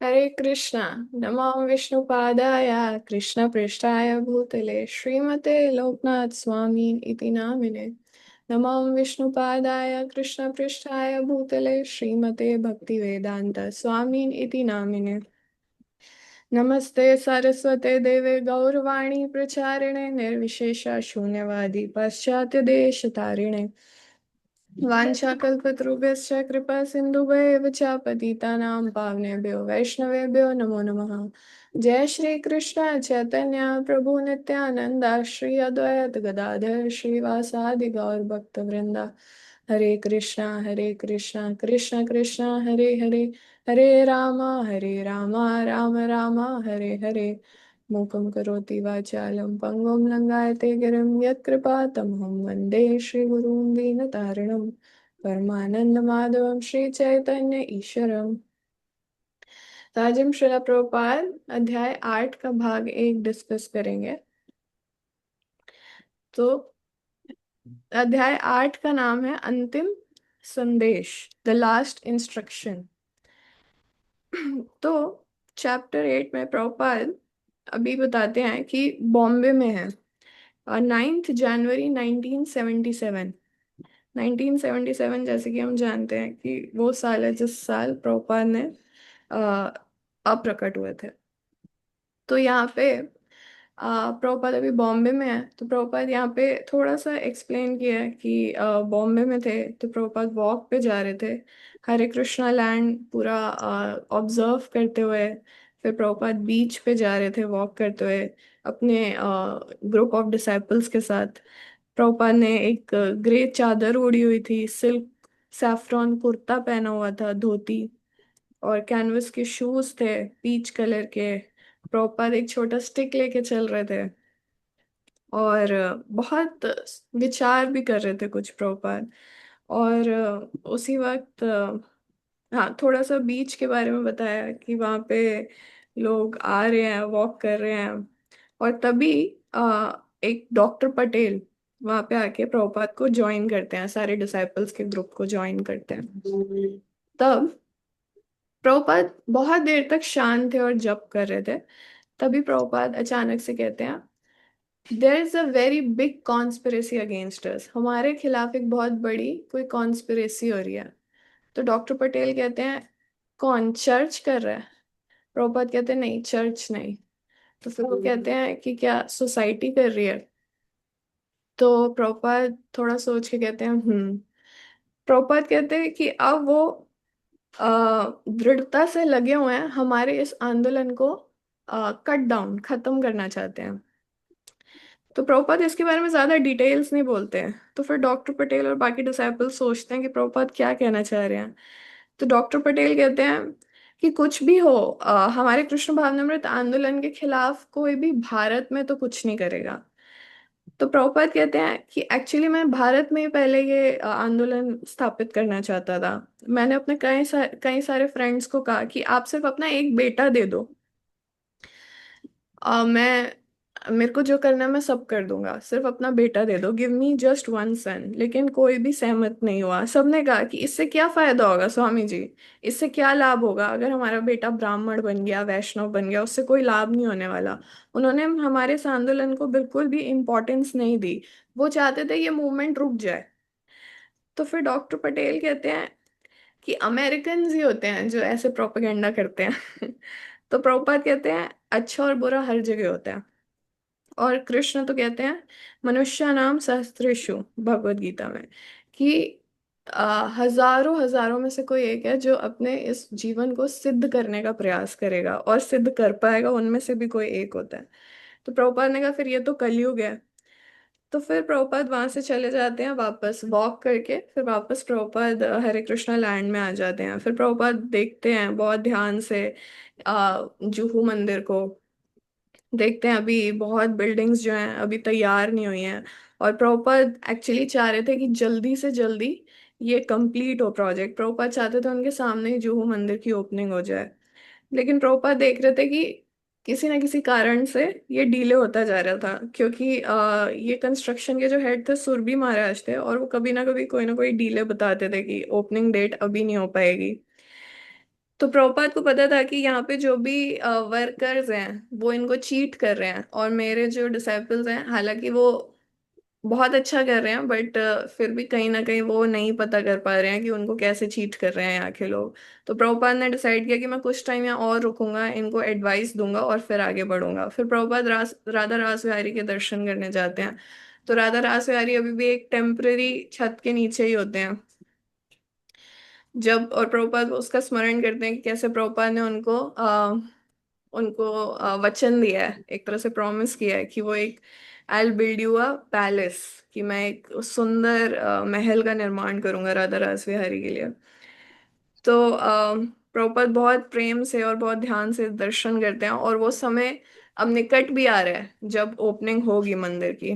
हरे कृष्णा। नमो विष्णुपादाय कृष्णपृष्ठाय भूतले श्रीमते लोकनाथ स्वामी इति नामिने। नमो विष्णुपादाय कृष्णपृष्ठाय भूतले श्रीमते भक्तिवेदांत स्वामी इति नामिने। नमस्ते सरस्वते देवे गौरवाणी प्रचारिणे निर्विशेष शून्यवादी पाश्चात्य देश तारिणे। वाञ्छाकल्पतरुभ्यश्च कृपा सिन्धुभ्येव च पतितानां पावनेभ्यो वैष्णवेभ्यो नमो नमः। जय श्री कृष्ण चैतन्य प्रभु नित्यानंद श्री अद्वैत गदाधर श्रीवासादि गौर भक्त वृंदा। हरे कृष्णा कृष्ण कृष्ण हरे हरे, हरे राम राम राम हरे हरे। मूकं करोति वाचालं पङ्गुं लङ्घयते गिरिं यत्कृपातमहं वन्दे श्रीगुरुं दीनतारिणं परमानन्दमाधवं श्रीचैतन्य ईश्वरम्। तो आज हम श्रील प्रभुपाद अध्याय 8 का भाग 1 डिस्कस करेंगे। तो अध्याय 8 का नाम है अंतिम संदेश, द लास्ट इंस्ट्रक्शन। तो चैप्टर 8 में प्रभुपाद अभी बताते हैं कि बॉम्बे में है 9 जनवरी 1977। 1977 जैसे कि हम जानते हैं कि वो साल है जिस साल प्रभुपाद ने अ, अप्रकट हुए थे। तो यहाँ पे प्रभुपाद अभी बॉम्बे में है। तो प्रभुपाद यहाँ पे थोड़ा सा एक्सप्लेन किया है कि बॉम्बे में थे तो प्रभुपाद वॉक पे जा रहे थे, हरे कृष्णा लैंड पूरा ऑब्जर्व करते हुए। फिर प्रभुपाद बीच पे जा रहे थे वॉक करते हुए अपने ग्रुप ऑफ डिसाइपल्स के साथ। प्रभुपाद ने एक ग्रे चादर ओढ़ी हुई थी, सिल्क सैफ्रॉन कुर्ता पहना हुआ था, धोती, और कैनवस के शूज थे पीच कलर के। प्रभुपाद एक छोटा स्टिक लेके चल रहे थे और बहुत विचार भी कर रहे थे कुछ प्रभुपाद। और उसी वक्त हाँ, थोड़ा सा बीच के बारे में बताया कि वहाँ पे लोग आ रहे हैं, वॉक कर रहे हैं। और तभी एक डॉक्टर पटेल वहाँ पे आके प्रभुपाद को ज्वाइन करते हैं, सारे डिसाइपल्स के ग्रुप को ज्वाइन करते हैं। तब प्रभुपाद बहुत देर तक शांत थे और जप कर रहे थे। तभी प्रभुपाद अचानक से कहते हैं, there is a very big conspiracy against us. हमारे खिलाफ एक बहुत बड़ी कोई कॉन्स्पिरेसी हो रही है। तो डॉक्टर पटेल कहते हैं, कौन, चर्च कर रहा है? प्रभुपाद कहते हैं, नहीं, चर्च नहीं। तो फिर वो कहते हैं कि क्या सोसाइटी कर रही है? तो प्रभुपाद थोड़ा सोच के कहते हैं, हम्म। प्रभुपाद कहते हैं कि अब वो दृढ़ता से लगे हुए हैं हमारे इस आंदोलन को कट डाउन, खत्म करना चाहते हैं। तो प्रभुपाद इसके बारे में ज्यादा डिटेल्स नहीं बोलते हैं। तो फिर डॉक्टर पटेल और बाकी डिसाइपल सोचते हैं कि प्रभुपाद क्या कहना चाह रहे हैं। तो डॉक्टर पटेल कहते हैं कि कुछ भी हो, हमारे कृष्ण भावनामृत आंदोलन के खिलाफ कोई भी भारत में तो कुछ नहीं करेगा। तो प्रभुपाद कहते हैं कि एक्चुअली मैं भारत में ही पहले ये आंदोलन स्थापित करना चाहता था। मैंने अपने कई सारे फ्रेंड्स को कहा कि आप सिर्फ अपना एक बेटा दे दो, मैं, मेरे को जो करना है मैं सब कर दूंगा, सिर्फ अपना बेटा दे दो, गिव मी जस्ट वन सन। लेकिन कोई भी सहमत नहीं हुआ। सबने कहा कि इससे क्या फायदा होगा स्वामी जी, इससे क्या लाभ होगा अगर हमारा बेटा ब्राह्मण बन गया, वैष्णव बन गया, उससे कोई लाभ नहीं होने वाला। उन्होंने हमारे इस आंदोलन को बिल्कुल भी इम्पोर्टेंस नहीं दी। वो चाहते थे ये मूवमेंट रुक जाए। तो फिर डॉक्टर पटेल कहते हैं कि अमेरिकन ही होते हैं जो ऐसे प्रोपेगेंडा करते हैं। तो प्रभुपाद कहते हैं, अच्छा और बुरा हर जगह होता है। और कृष्ण तो कहते हैं, मनुष्य नाम सहस्त्रेषु, भगवत गीता में, कि हजारों हजारों में से कोई एक है जो अपने इस जीवन को सिद्ध करने का प्रयास करेगा और सिद्ध कर पाएगा, उनमें से भी कोई एक होता है। तो प्रभुपाद ने कहा फिर ये तो कलयुग है। तो फिर प्रभुपाद वहां से चले जाते हैं वापस वॉक करके। फिर वापस प्रभुपाद हरे कृष्णा लैंड में आ जाते हैं। फिर प्रभुपाद देखते हैं बहुत ध्यान से जुहू मंदिर को, देखते हैं अभी बहुत बिल्डिंग्स जो हैं अभी तैयार नहीं हुई हैं। और प्रभुपाद एक्चुअली चाह रहे थे कि जल्दी से जल्दी ये कंप्लीट हो प्रोजेक्ट। प्रभुपाद चाहते थे उनके सामने ही जुहू मंदिर की ओपनिंग हो जाए। लेकिन प्रभुपाद देख रहे थे कि किसी ना किसी कारण से ये डिले होता जा रहा था, क्योंकि ये कंस्ट्रक्शन के जो हेड थे सुरभि महाराज थे, और वो कभी ना कभी कोई ना कोई डिले बताते थे कि ओपनिंग डेट अभी नहीं हो पाएगी। तो प्रभुपाद को पता था कि यहाँ पे जो भी वर्कर्स हैं वो इनको चीट कर रहे हैं, और मेरे जो डिसाइपल्स हैं हालांकि वो बहुत अच्छा कर रहे हैं, बट फिर भी कहीं ना कहीं वो नहीं पता कर पा रहे हैं कि उनको कैसे चीट कर रहे हैं यहाँ के लोग। तो प्रभुपाद ने डिसाइड किया कि मैं कुछ टाइम यहाँ और रुकूंगा, इनको एडवाइस दूंगा और फिर आगे बढ़ूंगा। फिर प्रभुपाद राधा रास बिहारी के दर्शन करने जाते हैं। तो राधा रास बिहारी अभी भी एक टेम्पररी छत के नीचे ही होते हैं। जब और प्रभुपाद उसका स्मरण करते हैं कि कैसे प्रभुपाद ने उनको वचन दिया है, एक तरह से प्रॉमिस किया है कि वो एक I will build you a palace, कि मैं एक सुंदर महल का निर्माण करूंगा राधा रास बिहारी के लिए। तो प्रभुपाद बहुत प्रेम से और बहुत ध्यान से दर्शन करते हैं, और वो समय अब निकट भी आ रहा है जब ओपनिंग होगी मंदिर की।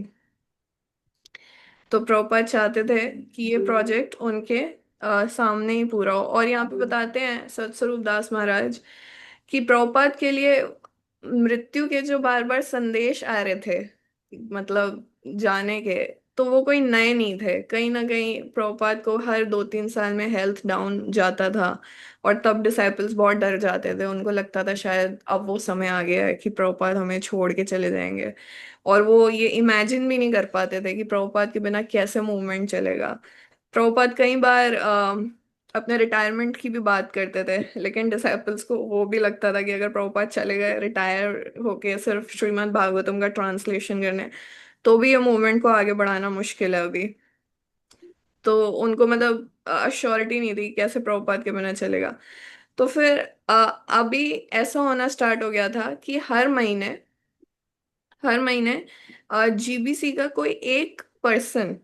तो प्रभुपाद चाहते थे कि ये प्रोजेक्ट उनके सामने ही पूरा हो। और यहाँ पे बताते हैं सतस्वरूप दास महाराज कि प्रभुपाद के लिए मृत्यु के जो बार बार संदेश आ रहे थे, मतलब जाने के, तो वो कोई नए नहीं थे। कहीं ना कहीं प्रभुपाद को हर 2-3 साल में हेल्थ डाउन जाता था, और तब डिसाइपल्स बहुत डर जाते थे। उनको लगता था शायद अब वो समय आ गया है कि प्रभुपाद हमें छोड़ के चले जाएंगे। और वो ये इमेजिन भी नहीं कर पाते थे कि प्रभुपाद के बिना कैसे मूवमेंट चलेगा। प्रभुपाद कई बार अपने रिटायरमेंट की भी बात करते थे, लेकिन डिसाइपल्स को वो भी लगता था कि अगर प्रभुपाद चले गए रिटायर होके सिर्फ श्रीमद् भागवतम का ट्रांसलेशन करने, तो भी ये मूवमेंट को आगे बढ़ाना मुश्किल है अभी। तो उनको मतलब अश्योरिटी नहीं थी कि कैसे प्रभुपाद के बिना चलेगा। तो फिर अभी ऐसा होना स्टार्ट हो गया था कि हर महीने जीबीसी का कोई एक पर्सन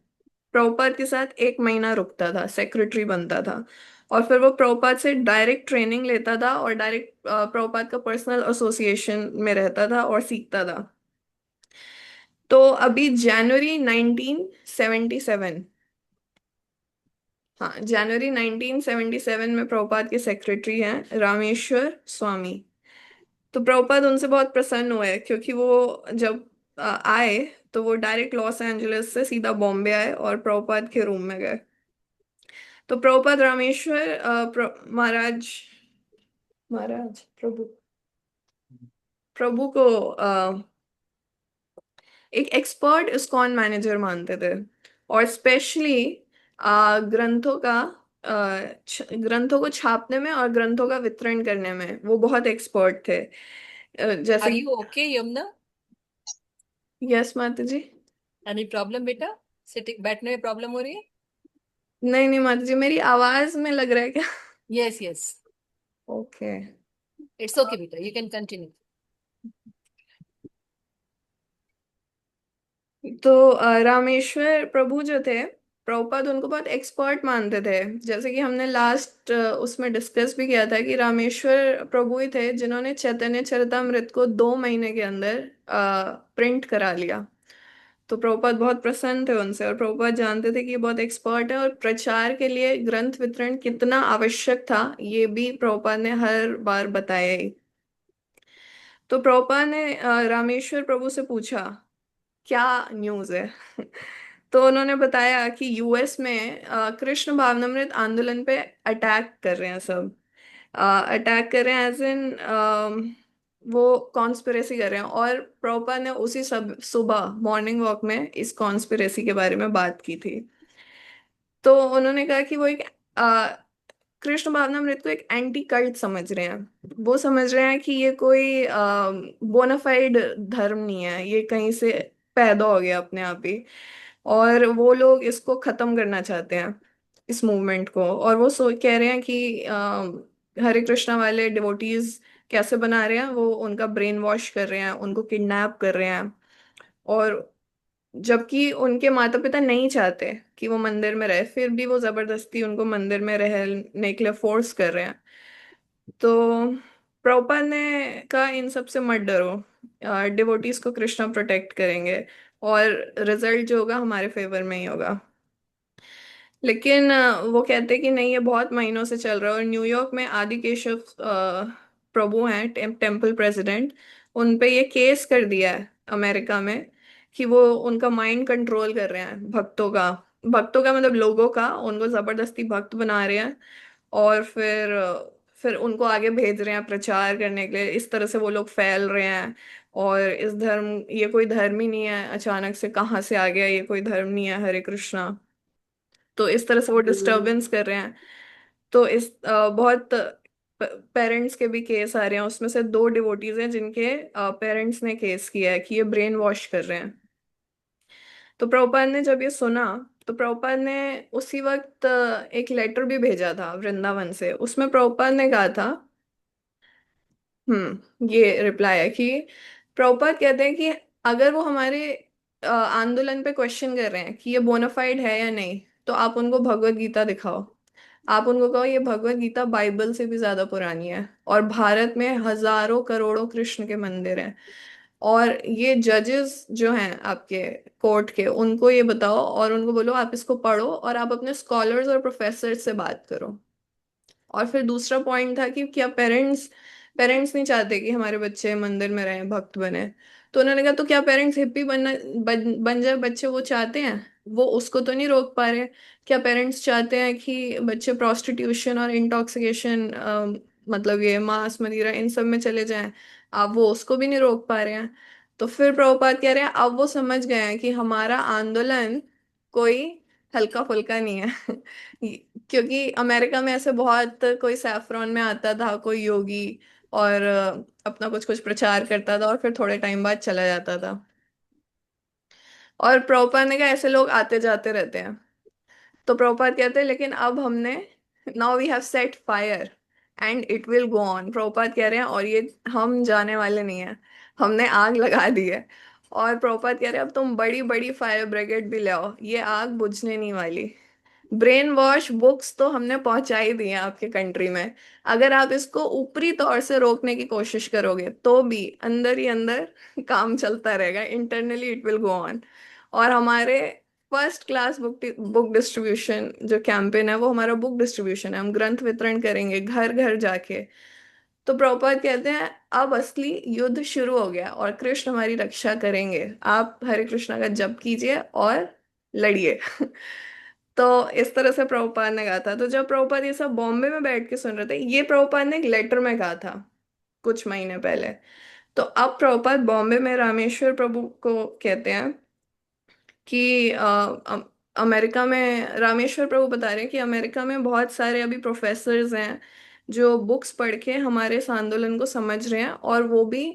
प्रभुपाद के साथ एक महीना रुकता था, सेक्रेटरी बनता था, और फिर वो प्रभुपाद से डायरेक्ट ट्रेनिंग लेता था और डायरेक्ट प्रभुपाद का पर्सनल एसोसिएशन में रहता था और सीखता था। तो अभी जनवरी 1977, हाँ जनवरी 1977 में प्रभुपाद के सेक्रेटरी हैं रामेश्वर स्वामी। तो प्रभुपाद उनसे बहुत प्रसन्न हुए, क्योंकि वो जब आए तो वो डायरेक्ट लॉस एंजलिस से सीधा बॉम्बे आए और प्रभुपाद के रूम में गए। तो प्रभुपाद रामेश्वर महाराज महाराज प्रभु प्रभु को एक एक्सपर्ट इस्कॉन मैनेजर मानते थे, और स्पेशली ग्रंथों का ग्रंथों को छापने में और ग्रंथों का वितरण करने में वो बहुत एक्सपर्ट थे। आर जैसे कि यू ओके यमुना? यस माता जी। एनी प्रॉब्लम बेटा? सिटिंग बैठने में प्रॉब्लम हो रही है? नहीं नहीं माता जी, मेरी आवाज में लग रहा है क्या? Yes yes. Okay. It's okay बेटा, यू कैन कंटिन्यू। तो रामेश्वर प्रभु जो थे, प्रभुपाद उनको बहुत एक्सपर्ट मानते थे। जैसे कि हमने लास्ट उसमें डिस्कस भी किया था कि रामेश्वर प्रभु ही थे जिन्होंने चैतन्य चरितमृत को 2 महीने के अंदर प्रिंट करा लिया। तो प्रभुपाद बहुत प्रसन्न थे उनसे, और प्रभुपाद जानते थे कि ये बहुत एक्सपर्ट है, और प्रचार के लिए ग्रंथ वितरण कितना आवश्यक था ये भी प्रभुपाद ने हर बार बताया ही। तो प्रभुपाद ने रामेश्वर प्रभु से पूछा क्या न्यूज़ है। तो उन्होंने बताया कि यूएस में कृष्ण भावनामृत आंदोलन पे अटैक कर रहे हैं सब। अटैक कर रहे हैं एज इन वो कॉन्स्पिरेसी कर रहे हैं, और प्रभुपाद ने उसी सब सुबह मॉर्निंग वॉक में इस कॉन्स्पिरेसी के बारे में बात की थी। तो उन्होंने कहा कि वो एक कृष्ण भावनामृत को एक एंटी कल्ट समझ रहे हैं। वो समझ रहे हैं कि ये कोई बोनाफाइड धर्म नहीं है, ये कहीं से पैदा हो गया अपने आप ही, और वो लोग इसको खत्म करना चाहते हैं इस मूवमेंट को। और वो कह रहे हैं कि हरे कृष्णा वाले डिवोटीज कैसे बना रहे हैं, वो उनका ब्रेन वॉश कर रहे हैं, उनको किडनैप कर रहे हैं। और जबकि उनके माता पिता नहीं चाहते कि वो मंदिर में रहे, फिर भी वो जबरदस्ती उनको मंदिर में रहने के लिए फोर्स कर रहे हैं। तो प्रभुपाद ने कहा इन सब से मत डरो, डिवोटीज को कृष्णा प्रोटेक्ट करेंगे, और रिजल्ट जो होगा हमारे फेवर में ही होगा। लेकिन वो कहते कि नहीं, ये बहुत महीनों से चल रहा है। और न्यूयॉर्क में आदि केशव प्रभु हैं, टेम्पल प्रेसिडेंट, उन पे ये केस कर दिया है अमेरिका में कि वो उनका माइंड कंट्रोल कर रहे हैं भक्तों का मतलब लोगों का, उनको जबरदस्ती भक्त बना रहे हैं। और फिर उनको आगे भेज रहे हैं प्रचार करने के लिए, इस तरह से वो लोग फैल रहे हैं। और इस धर्म, ये कोई धर्म ही नहीं है, अचानक से कहाँ से आ गया, ये कोई धर्म नहीं है, हरे कृष्णा। तो इस तरह से वो डिस्टरबेंस कर रहे हैं। तो इस बहुत पेरेंट्स के भी केस आ रहे हैं, उसमें से दो डिवोटीज हैं जिनके पेरेंट्स ने केस किया है कि ये ब्रेन वॉश कर रहे हैं। तो प्रभुपाद ने जब ये सुना, तो प्रभुपाद ने उसी वक्त एक लेटर भी भेजा था वृंदावन से। उसमें प्रभुपाद ने कहा था, ये रिप्लाई है कि प्रभुपाद कहते हैं कि अगर वो हमारे आंदोलन पे क्वेश्चन कर रहे हैं कि ये बोनाफाइड है या नहीं, तो आप उनको भगवत गीता दिखाओ। आप उनको कहो ये भगवत गीता बाइबल से भी ज्यादा पुरानी है, और भारत में हजारों करोड़ों कृष्ण के मंदिर हैं। और ये जजेस जो हैं आपके कोर्ट के, उनको ये बताओ और उनको बोलो आप इसको पढ़ो, और आप अपने स्कॉलर्स और प्रोफेसर से बात करो। और फिर दूसरा पॉइंट था कि क्या पेरेंट्स पेरेंट्स नहीं चाहते कि हमारे बच्चे मंदिर में रहें, भक्त बने। तो उन्होंने कहा तो क्या पेरेंट्स हिप्पी बन जाए बच्चे, वो चाहते हैं, वो उसको तो नहीं रोक पा रहे। क्या पेरेंट्स चाहते हैं कि बच्चे प्रोस्टिट्यूशन और इंटॉक्सिकेशन, मतलब ये मांस मदिरा इन सब में चले जाएं, आप वो उसको भी नहीं रोक पा रहे हैं। तो फिर प्रभुपाद कह रहे हैं अब वो समझ गए हैं कि हमारा आंदोलन कोई हल्का फुल्का नहीं है। क्योंकि अमेरिका में ऐसे बहुत, कोई सैफरॉन में आता था कोई योगी, और अपना कुछ कुछ प्रचार करता था और फिर थोड़े टाइम बाद चला जाता था। और प्रभुपाद ने कहा ऐसे लोग आते जाते रहते हैं। तो प्रभुपाद कहते हैं लेकिन अब हमने, now we have set fire and it will go on. Prabhupad कह रहे हैं और ये हम जाने वाले नहीं है, हमने आग लगा दी है। और प्रभुपाद कह रहे हैं अब तुम बड़ी बड़ी फायर ब्रिगेड भी ले आओ, ये आग बुझने नहीं वाली। ब्रेन वॉश बुक्स तो हमने पहुंचा ही दी हैं आपके कंट्री में। अगर आप इसको ऊपरी तौर से रोकने की कोशिश करोगे तो भी अंदर ही अंदर काम चलता रहेगा, internally it will go on. और हमारे फर्स्ट क्लास बुक डिस्ट्रीब्यूशन जो कैंपेन है, वो हमारा बुक डिस्ट्रीब्यूशन है, हम ग्रंथ वितरण करेंगे घर घर जाके। तो प्रभुपाद कहते हैं अब असली युद्ध शुरू हो गया और कृष्ण हमारी रक्षा करेंगे, आप हरे कृष्णा का जप कीजिए और लड़िए। तो इस तरह से प्रभुपाद ने कहा था। तो जब प्रभुपाद ये सब बॉम्बे में बैठ के सुन रहे थे, ये प्रभुपाद ने एक लेटर में कहा था कुछ महीने पहले। तो अब प्रभुपाद बॉम्बे में रामेश्वर प्रभु को कहते हैं कि अमेरिका में, रामेश्वर प्रभु बता रहे हैं कि अमेरिका में बहुत सारे अभी प्रोफेसर्स हैं जो बुक्स पढ़ के हमारे इस आंदोलन को समझ रहे हैं, और वो भी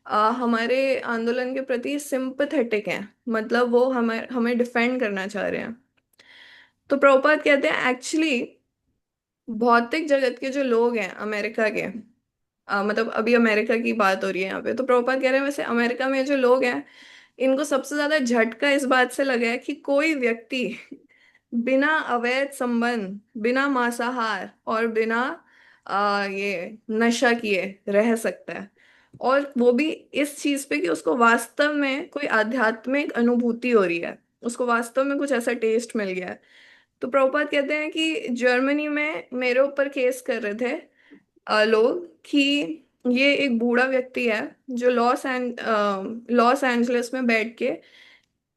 हमारे आंदोलन के प्रति सिंपथेटिक हैं, मतलब वो हमें हमें डिफेंड करना चाह रहे हैं। तो प्रभुपाद कहते हैं एक्चुअली भौतिक जगत के जो लोग हैं अमेरिका के, मतलब अभी अमेरिका की बात हो रही है यहाँ पे, तो प्रभुपाद कह रहे हैं वैसे अमेरिका में जो लोग हैं, इनको सबसे ज्यादा झटका इस बात से लगा है कि कोई व्यक्ति बिना अवैध संबंध, बिना मांसाहार और बिना ये नशा किए रह सकता है। और वो भी इस चीज पे कि उसको वास्तव में कोई आध्यात्मिक अनुभूति हो रही है, उसको वास्तव में कुछ ऐसा टेस्ट मिल गया है। तो प्रभुपाद कहते हैं कि जर्मनी में मेरे ऊपर केस कर रहे थे लोग कि ये एक बूढ़ा व्यक्ति है जो लॉस एंजलिस में बैठ के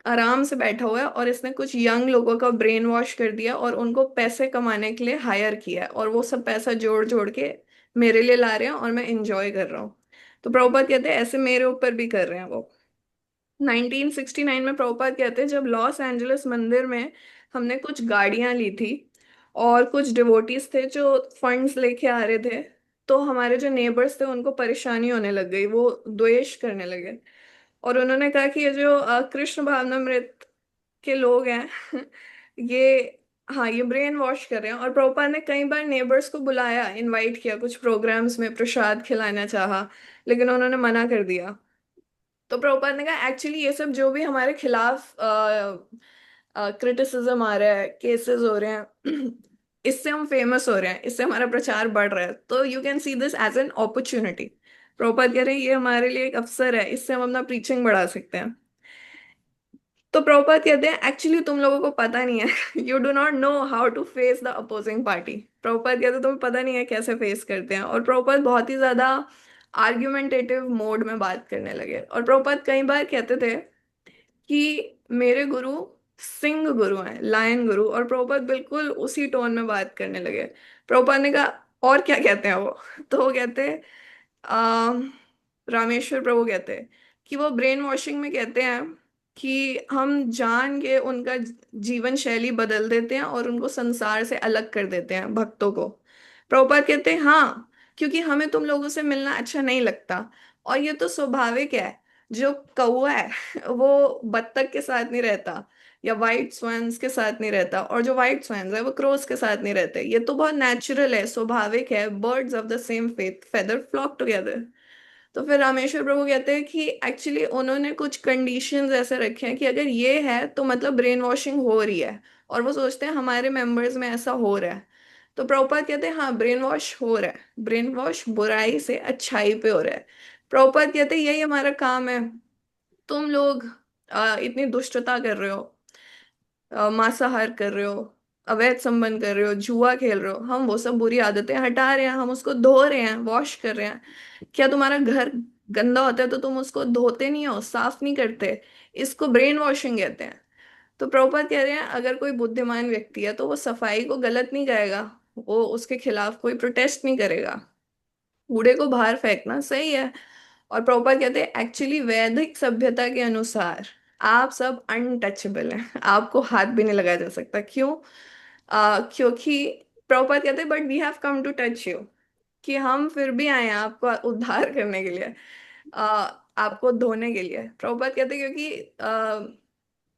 आराम से बैठा हुआ है, और इसने कुछ यंग लोगों का ब्रेन वॉश कर दिया और उनको पैसे कमाने के लिए हायर किया है, और वो सब पैसा जोड़ जोड़ के मेरे लिए ला रहे हैं और मैं इंजॉय कर रहा हूँ। तो प्रभुपाद कहते हैं ऐसे मेरे ऊपर भी कर रहे हैं वो। 1969 में प्रभुपाद कहते हैं जब लॉस एंजलिस मंदिर में हमने कुछ गाड़ियां ली थी और कुछ डिवोटीज थे जो फंड्स लेके आ रहे थे, तो हमारे जो नेबर्स थे उनको परेशानी होने लग गई, वो द्वेष करने लगे। और उन्होंने कहा कि ये जो कृष्ण भावनामृत के लोग हैं ये, हाँ ये ब्रेन वॉश कर रहे हैं। और प्रभुपाद ने कई बार नेबर्स को बुलाया, इनवाइट किया कुछ प्रोग्राम्स में, प्रसाद खिलाना चाहा, लेकिन उन्होंने मना कर दिया। तो प्रभुपाद ने कहा एक्चुअली ये सब जो भी हमारे खिलाफ क्रिटिसिज्म आ रहा है, केसेस हो रहे हैं, इससे हम फेमस हो रहे हैं, इससे हमारा प्रचार बढ़ रहा है, तो you can see this as an opportunity. Prabhupad कह रहे हैं ये हमारे लिए एक अवसर है, इससे हम अपना प्रीचिंग बढ़ा सकते हैं। तो प्रभुपाद कहते हैं एक्चुअली तुम लोगों को पता नहीं है, you do not know how to face the opposing party. Prabhupad कहते हैं तुम्हें पता नहीं है कैसे फेस करते हैं। और प्रभुपाद बहुत ही ज्यादा आर्ग्यूमेंटेटिव मोड में बात करने लगे, और प्रभुपाद कई बार कहते थे कि मेरे गुरु सिंह गुरु हैं, लायन गुरु। और प्रभुपाद बिल्कुल उसी टोन में बात करने लगे। प्रभुपाद ने कहा और क्या कहते हैं वो? तो वो कहते हैं, अम, रामेश्वर प्रभु कहते हैं कि वो ब्रेन वॉशिंग में कहते हैं कि हम जान के उनका जीवन शैली बदल देते हैं और उनको संसार से अलग कर देते हैं, भक्तों को। प्रभुपाद कहते हैं हाँ, क्योंकि हमें तुम लोगों से मिलना अच्छा नहीं लगता, और ये तो स्वाभाविक है। जो कौवा है वो बत्तख के साथ नहीं रहता, या वाइट स्वैन्स के साथ नहीं रहता, और जो वाइट स्वैन्स है वो क्रोस के साथ नहीं रहते। ये तो बहुत नेचुरल है, स्वाभाविक है। Birds of the same faith feather flock together. तो फिर रामेश्वर प्रभु कहते हैं कि एक्चुअली उन्होंने कुछ कंडीशंस ऐसे रखे हैं कि अगर ये है तो मतलब ब्रेन वॉशिंग हो रही है, और वो सोचते हैं हमारे मेंबर्स में ऐसा हो रहा है। तो प्रभुपाद कहते हैं हाँ, ब्रेन वॉश हो रहा है, ब्रेन वॉश बुराई से अच्छाई पे हो रहा है। प्रभुपाद कहते हैं यही हमारा काम है। तुम लोग इतनी दुष्टता कर रहे हो, मांसाहार कर रहे हो, अवैध संबंध कर रहे हो, जुआ खेल रहे हो, हम वो सब बुरी आदतें हटा रहे हैं, हम उसको धो रहे हैं, वॉश कर रहे हैं। क्या तुम्हारा घर गंदा होता है तो तुम उसको धोते नहीं हो, साफ नहीं करते? इसको ब्रेन वॉशिंग कहते हैं। तो प्रभुपाद कह रहे हैं अगर कोई बुद्धिमान व्यक्ति है तो वो सफाई को गलत नहीं कहेगा, वो उसके खिलाफ कोई प्रोटेस्ट नहीं करेगा। कूड़े को बाहर फेंकना सही है। और प्रभुपाद कहते हैं एक्चुअली वैदिक सभ्यता के अनुसार आप सब अनटचेबल हैं, आपको हाथ भी नहीं लगाया जा सकता। क्यों? क्योंकि प्रभुपाद कहते हैं but we have come to touch you, कि हम फिर भी आए हैं आपको उद्धार करने के लिए, आ, आपको धोने के लिए। प्रभुपाद कहते हैं क्योंकि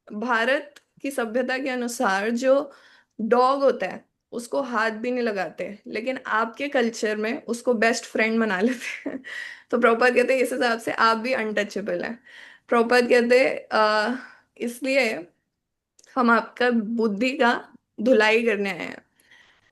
भारत की सभ्यता के अनुसार जो डॉग होता है उसको हाथ भी नहीं लगाते, लेकिन आपके कल्चर में उसको बेस्ट फ्रेंड बना लेते हैं। तो प्रभुपाद कहते हैं इस हिसाब से आप भी अनटचेबल हैं। प्रभुपाद कहते हैं इसलिए हम आपका बुद्धि का धुलाई करने आए हैं,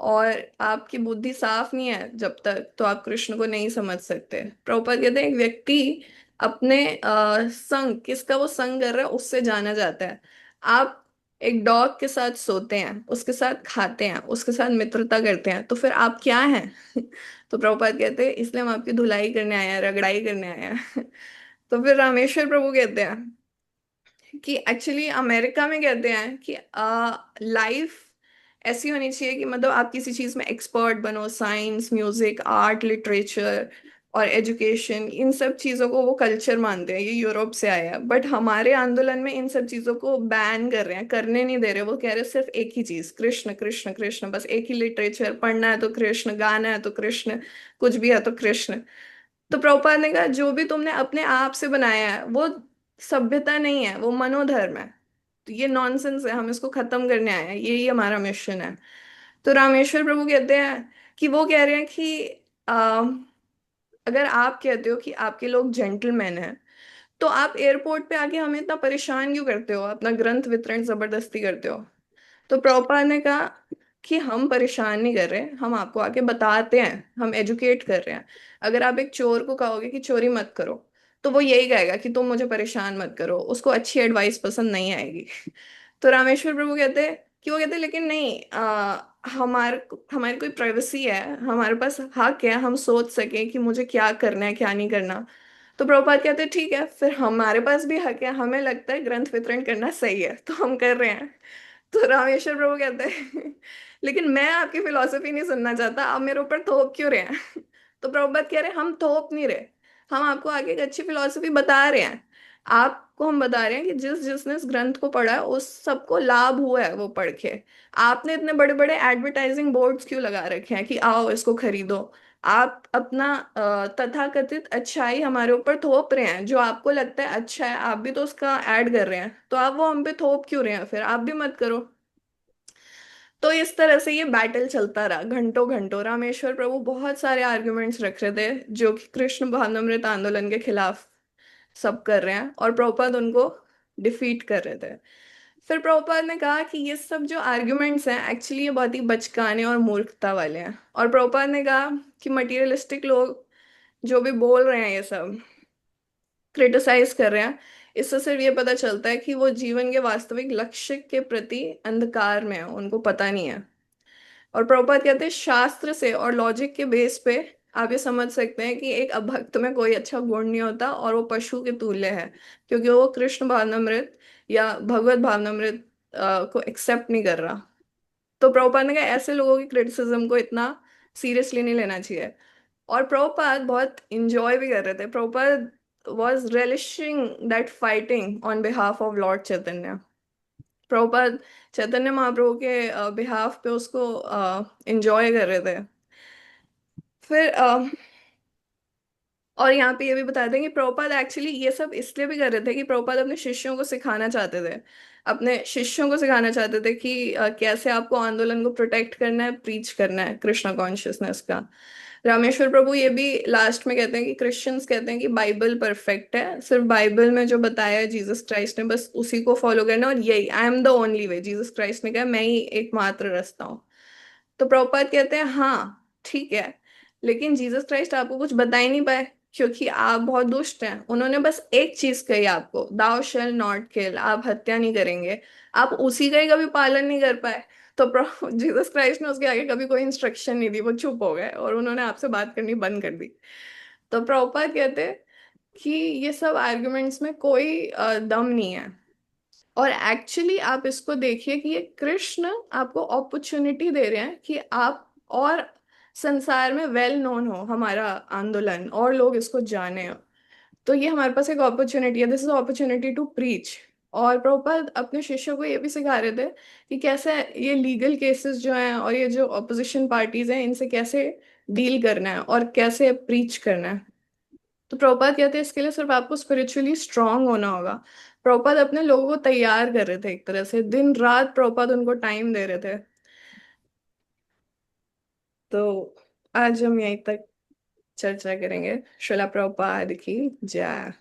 और आपकी बुद्धि साफ नहीं है जब तक, तो आप कृष्ण को नहीं समझ सकते। प्रभुपाद कहते हैं एक व्यक्ति अपने संग, किसका वो संग कर रहा है, उससे जाना जाता है। आप एक डॉग के साथ सोते हैं, उसके साथ खाते हैं, उसके साथ मित्रता करते हैं, तो फिर आप क्या हैं? तो प्रभुपाद कहते हैं इसलिए हम आपकी धुलाई करने आए हैं, रगड़ाई करने आए हैं। तो फिर रामेश्वर प्रभु कहते हैं कि एक्चुअली अमेरिका में कहते हैं कि लाइफ ऐसी होनी चाहिए कि मतलब आप किसी चीज में एक्सपर्ट बनो, साइंस, म्यूजिक, आर्ट, लिटरेचर और एजुकेशन, इन सब चीजों को वो कल्चर मानते हैं। ये यूरोप से आया है, बट हमारे आंदोलन में इन सब चीजों को बैन कर रहे हैं, करने नहीं दे रहे। वो कह रहे हैं सिर्फ एक ही चीज, कृष्ण कृष्ण कृष्ण, बस एक ही लिटरेचर पढ़ना है तो कृष्ण, गाना है तो कृष्ण, कुछ भी है तो कृष्ण। तो प्रभुपाद ने कहा जो भी तुमने अपने आप से बनाया है वो सभ्यता नहीं है, वो मनोधर्म है। तो ये नॉनसेंस है, हम इसको खत्म करने आए हैं, यही हमारा मिशन है। तो रामेश्वर प्रभु कहते हैं कि वो कह रहे हैं कि आ, अगर आप कहते हो कि आपके लोग जेंटलमैन हैं, तो आप एयरपोर्ट पे आके हमें इतना परेशान क्यों करते हो, अपना ग्रंथ वितरण जबरदस्ती करते हो? तो प्रभुपाद ने कहा कि हम परेशान नहीं कर रहे, हम आपको आके बताते हैं, हम एजुकेट कर रहे हैं। अगर आप एक चोर को कहोगे कि चोरी मत करो, तो वो यही कहेगा कि तुम मुझे परेशान मत करो, उसको अच्छी एडवाइस पसंद नहीं आएगी। तो रामेश्वर प्रभु कहते हैं कि वो कहते हैं लेकिन नहीं, हमारी कोई प्राइवेसी है, हमारे पास हक है, हम सोच सकें कि मुझे क्या करना है क्या नहीं करना। तो प्रभुपाद कहते हैं ठीक है, फिर हमारे पास भी हक है, हमें लगता है ग्रंथ वितरण करना सही है तो हम कर रहे हैं। तो रामेश्वर प्रभु कहते हैं लेकिन मैं आपकी फिलॉसफी नहीं सुनना चाहता, आप मेरे ऊपर थोप क्यों रहे हैं? तो प्रभुपाद कह रहे हैं हम थोप नहीं रहे, हम आपको आगे एक अच्छी फिलॉसफी बता रहे हैं। आपको हम बता रहे हैं कि जिसने इस ग्रंथ को पढ़ा है उस सबको लाभ हुआ है वो पढ़ के। आपने इतने बड़े बड़े एडवर्टाइजिंग बोर्ड्स क्यों लगा रखे हैं कि आओ इसको खरीदो? आप अपना तथाकथित अच्छाई हमारे ऊपर थोप रहे हैं, जो आपको लगता है अच्छा है आप भी तो उसका ऐड कर रहे हैं, तो आप वो हम पे थोप क्यों रहे हैं? फिर आप भी मत करो। तो इस तरह से ये बैटल चलता रहा घंटों घंटों। रामेश्वर प्रभु बहुत सारे आर्गुमेंट्स रख रहे थे जो कि कृष्ण भावनामृत आंदोलन के खिलाफ सब कर रहे हैं, और प्रभुपाद उनको डिफीट कर रहे थे। फिर प्रभुपाद ने कहा कि ये सब जो आर्ग्यूमेंट्स हैं एक्चुअली ये बहुत ही बचकाने और मूर्खता वाले हैं। और प्रभुपाद ने कहा कि मटेरियलिस्टिक लोग जो भी बोल रहे हैं, ये सब क्रिटिसाइज कर रहे हैं, इससे सिर्फ ये पता चलता है कि वो जीवन के वास्तविक लक्ष्य के प्रति अंधकार में है, उनको पता नहीं है। और प्रभुपाद कहते हैं शास्त्र से और लॉजिक के बेस पे आप ये समझ सकते हैं कि एक अभक्त में कोई अच्छा गुण नहीं होता और वो पशु के तुल्य है, क्योंकि वो कृष्ण भावनामृत या भगवत भावनामृत को एक्सेप्ट नहीं कर रहा। तो प्रभुपाद ने कहा ऐसे लोगों की क्रिटिसिज्म को इतना सीरियसली नहीं लेना चाहिए। और प्रभुपाद बहुत इंजॉय भी कर रहे थे। Prabhupada was relishing that fighting on behalf of lord Chaitanya. Prabhupada Chaitanya Mahaprabhu के बिहाफ पे उसको इंजॉय कर रहे थे। फिर और यहाँ पे ये भी बताते हैं कि प्रभुपाद एक्चुअली ये सब इसलिए भी कर रहे थे कि प्रभुपाद अपने शिष्यों को सिखाना चाहते थे। अपने शिष्यों को सिखाना चाहते थे कि कैसे आपको आंदोलन को प्रोटेक्ट करना है, प्रीच करना है कृष्णा कॉन्शियसनेस का। रामेश्वर प्रभु ये भी लास्ट में कहते हैं कि क्रिश्चियंस कहते हैं कि बाइबल परफेक्ट है, सिर्फ बाइबल में जो बताया है जीसस क्राइस्ट ने बस उसी को फॉलो करना है, और यही I am the only way. Jesus Christ ने कहा मैं ही एकमात्र रास्ता हूँ। तो प्रभुपाद कहते हैं हाँ ठीक है, लेकिन जीसस क्राइस्ट आपको कुछ बता ही नहीं पाए क्योंकि आप बहुत दुष्ट हैं। उन्होंने बस एक चीज कही आपको, दाउ शेल नॉट किल, आप हत्या नहीं करेंगे। आप उसी का ही कभी पालन नहीं कर पाए। तो जीसस क्राइस्ट ने उसके आगे कभी कोई इंस्ट्रक्शन नहीं दी, वो चुप हो गए और उन्होंने आपसे बात करनी बंद कर दी। तो प्रभुपाद कहते हैं कि ये सब आर्गुमेंट्स में कोई दम नहीं है। और एक्चुअली आप इसको देखिए कि ये कृष्ण आपको अपॉर्चुनिटी दे रहे हैं कि आप और संसार में वेल नोन हो हमारा आंदोलन, और लोग इसको जाने। तो ये हमारे पास एक अपॉर्चुनिटी है, this is opportunity to preach. और प्रभुपाद अपने शिष्यों को ये भी सिखा रहे थे कि कैसे ये लीगल केसेस जो हैं और ये जो अपोजिशन पार्टीज हैं इनसे कैसे डील करना है और कैसे प्रीच करना है। तो प्रभुपाद कहते हैं इसके लिए सिर्फ आपको स्पिरिचुअली स्ट्रांग होना होगा। प्रभुपाद अपने लोगों को तैयार कर रहे थे, एक तरह से दिन रात प्रभुपाद उनको टाइम दे रहे थे। तो आज हम यहीं तक चर्चा करेंगे। श्रीला प्रभुपाद की जय।